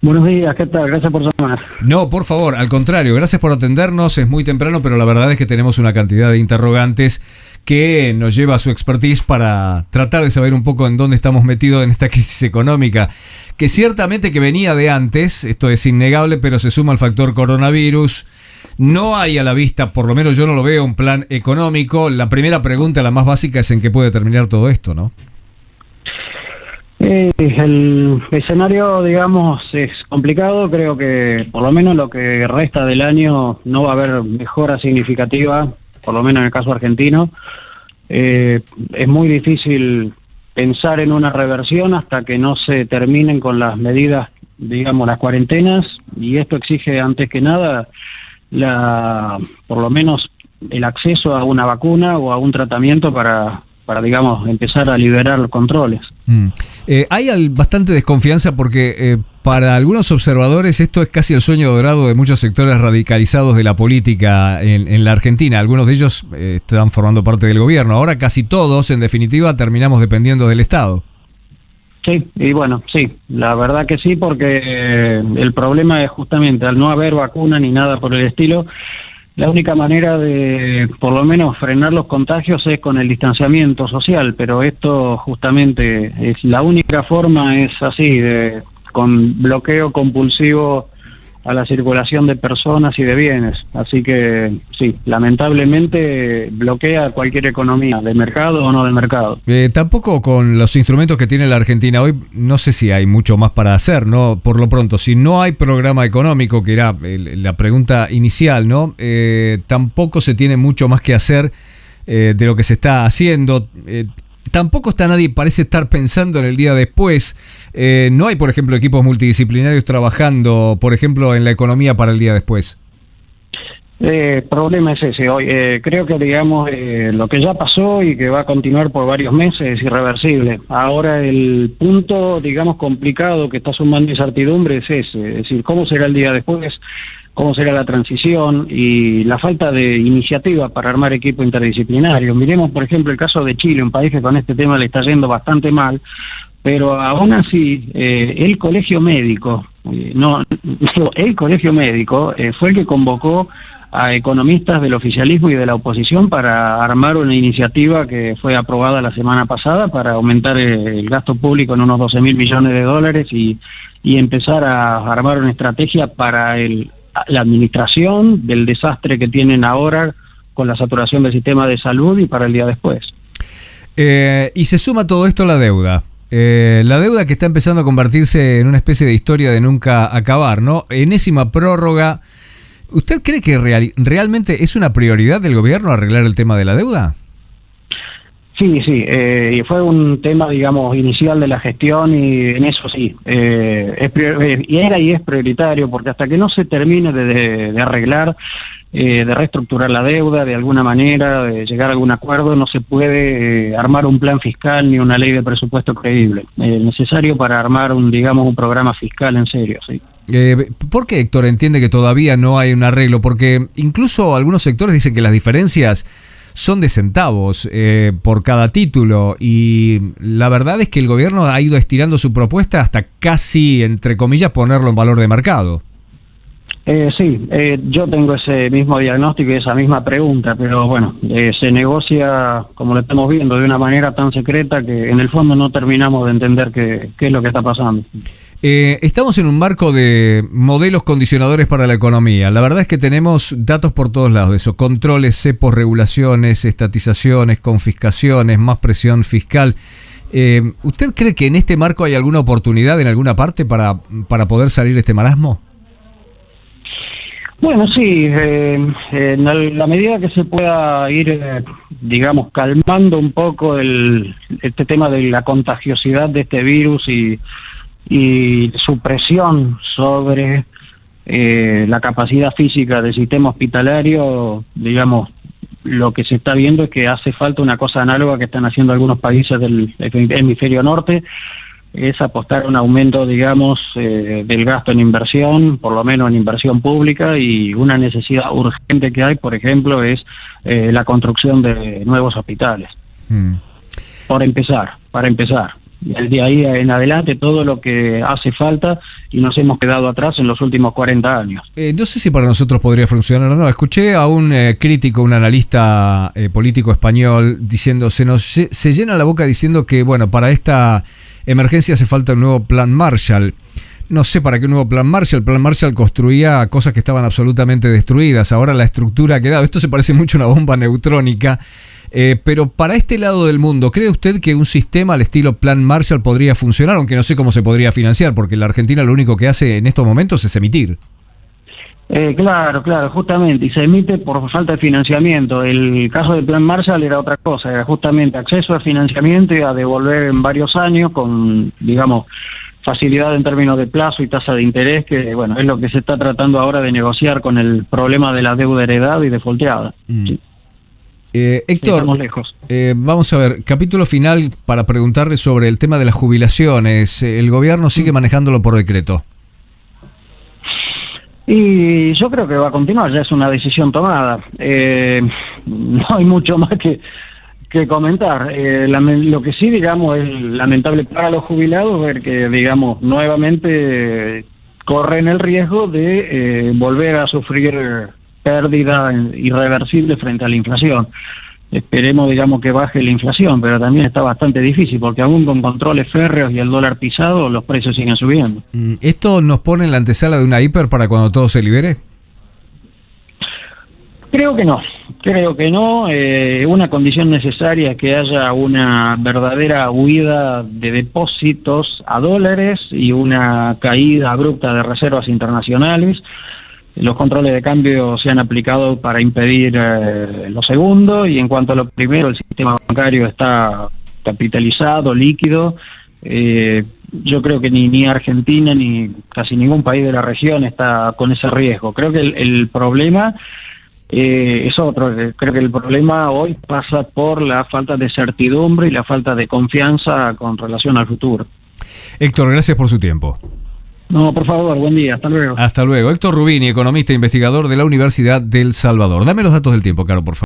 Buenos días, ¿qué tal? Gracias por llamar. No, por favor, al contrario, gracias por atendernos, es muy temprano, pero la verdad es que tenemos una cantidad de interrogantes que nos lleva a su expertise para tratar de saber un poco en dónde estamos metidos en esta crisis económica, que ciertamente que venía de antes, esto es innegable, pero se suma el factor coronavirus. No hay a la vista, por lo menos yo no lo veo, un plan económico. La primera pregunta, la más básica, es en qué puede terminar todo esto, ¿no? El escenario, digamos, es complicado. Creo que por lo menos lo que resta del año no va a haber mejora significativa, por lo menos en el caso argentino. Es muy difícil pensar en una reversión hasta que no se terminen con las medidas, digamos, las cuarentenas, y esto exige antes que nada por lo menos el acceso a una vacuna o a un tratamiento para digamos, empezar a liberar los controles. Hay bastante desconfianza porque para algunos observadores esto es casi el sueño dorado de muchos sectores radicalizados de la política en la Argentina. Algunos de ellos están formando parte del gobierno. Ahora casi todos, en definitiva, terminamos dependiendo del Estado. Sí, y bueno, sí, la verdad que sí, porque el problema es justamente al no haber vacuna ni nada por el estilo. La única manera de, por lo menos, frenar los contagios es con el distanciamiento social, pero esto justamente es la única forma, es así, con bloqueo compulsivo a la circulación de personas y de bienes. Así que, sí, lamentablemente bloquea cualquier economía, de mercado o no de mercado. Tampoco con los instrumentos que tiene la Argentina hoy, no sé si hay mucho más para hacer, ¿no? Por lo pronto, si no hay programa económico, que era la pregunta inicial, ¿no? Tampoco se tiene mucho más que hacer de lo que se está haciendo. Tampoco nadie parece estar pensando en el día después. No hay, por ejemplo, equipos multidisciplinarios trabajando, por ejemplo, en la economía para el día después. El problema es ese. Hoy creo que, digamos, lo que ya pasó y que va a continuar por varios meses es irreversible. Ahora el punto, digamos, complicado que está sumando incertidumbre es ese. Es decir, ¿cómo será el día después? ¿Cómo será la transición? Y la falta de iniciativa para armar equipo interdisciplinario. Miremos, por ejemplo, el caso de Chile, un país que con este tema le está yendo bastante mal, pero aún así el colegio médico, el colegio médico fue el que convocó a economistas del oficialismo y de la oposición para armar una iniciativa que fue aprobada la semana pasada para aumentar el gasto público en unos 12.000 millones de dólares y empezar a armar una estrategia para la administración del desastre que tienen ahora con la saturación del sistema de salud y para el día después. Y se suma todo esto la deuda. La deuda que está empezando a convertirse en una especie de historia de nunca acabar, ¿no? Enésima prórroga. ¿Usted cree que realmente es una prioridad del gobierno arreglar el tema de la deuda? Sí, fue un tema, digamos, inicial de la gestión y en eso sí, era y es prioritario, porque hasta que no se termine de arreglar, de reestructurar la deuda de alguna manera, de llegar a algún acuerdo, no se puede armar un plan fiscal ni una ley de presupuesto creíble. Necesario para armar un programa fiscal en serio, sí. ¿Por qué, Héctor, entiende que todavía no hay un arreglo? Porque incluso algunos sectores dicen que las diferencias son de centavos por cada título, y la verdad es que el gobierno ha ido estirando su propuesta hasta casi, entre comillas, ponerlo en valor de mercado. Yo tengo ese mismo diagnóstico y esa misma pregunta, pero bueno, se negocia, como lo estamos viendo, de una manera tan secreta que en el fondo no terminamos de entender qué es lo que está pasando. Estamos en un marco de modelos condicionadores para la economía. La verdad es que tenemos datos por todos lados de eso: controles, cepos, regulaciones, estatizaciones, confiscaciones, más presión fiscal. ¿Usted cree que en este marco hay alguna oportunidad en alguna parte para poder salir de este marasmo? Bueno, sí, en la medida que se pueda ir, digamos, calmando un poco este tema de la contagiosidad de este virus y su presión sobre la capacidad física del sistema hospitalario, digamos, lo que se está viendo es que hace falta una cosa análoga que están haciendo algunos países del hemisferio norte, es apostar a un aumento, digamos, del gasto en inversión, por lo menos en inversión pública, y una necesidad urgente que hay, por ejemplo, es la construcción de nuevos hospitales. Para empezar. de ahí en adelante todo lo que hace falta y nos hemos quedado atrás en los últimos 40 años. No sé si para nosotros podría funcionar o no. Escuché a un crítico, un analista político español diciendo, se llena la boca diciendo que, bueno, para esta emergencia hace falta un nuevo plan Marshall. No sé para qué un nuevo plan Marshall. El plan Marshall construía cosas que estaban absolutamente destruidas. Ahora la estructura ha quedado. Esto se parece mucho a una bomba neutrónica. Pero para este lado del mundo, ¿cree usted que un sistema al estilo plan Marshall podría funcionar? Aunque no sé cómo se podría financiar, porque la Argentina lo único que hace en estos momentos es emitir. Claro, justamente, y se emite por falta de financiamiento. El caso del plan Marshall era otra cosa, era justamente acceso a financiamiento y a devolver en varios años con, digamos, facilidad en términos de plazo y tasa de interés, que bueno, es lo que se está tratando ahora de negociar con el problema de la deuda heredada y defaulteada. Sí. Héctor, estamos lejos. Vamos a ver, capítulo final para preguntarle sobre el tema de las jubilaciones. El gobierno sigue manejándolo por decreto. Y yo creo que va a continuar, ya es una decisión tomada. No hay mucho más que comentar. Lo que sí, digamos, es lamentable para los jubilados ver que, digamos, nuevamente corren el riesgo de volver a sufrir pérdida irreversible frente a la inflación. Esperemos, digamos, que baje la inflación, pero también está bastante difícil porque aún con controles férreos y el dólar pisado, los precios siguen subiendo. ¿Esto nos pone en la antesala de una hiper para cuando todo se libere? Creo que no. Una condición necesaria es que haya una verdadera huida de depósitos a dólares y una caída abrupta de reservas internacionales. Los controles de cambio se han aplicado para impedir lo segundo, y en cuanto a lo primero, el sistema bancario está capitalizado, líquido. Yo creo que ni Argentina ni casi ningún país de la región está con ese riesgo. Creo que el problema es otro. Creo que el problema hoy pasa por la falta de certidumbre y la falta de confianza con relación al futuro. Héctor, gracias por su tiempo. No, por favor, buen día, hasta luego. Hasta luego. Héctor Rubini, economista e investigador de la Universidad del Salvador. Dame los datos del tiempo, Caro, por favor.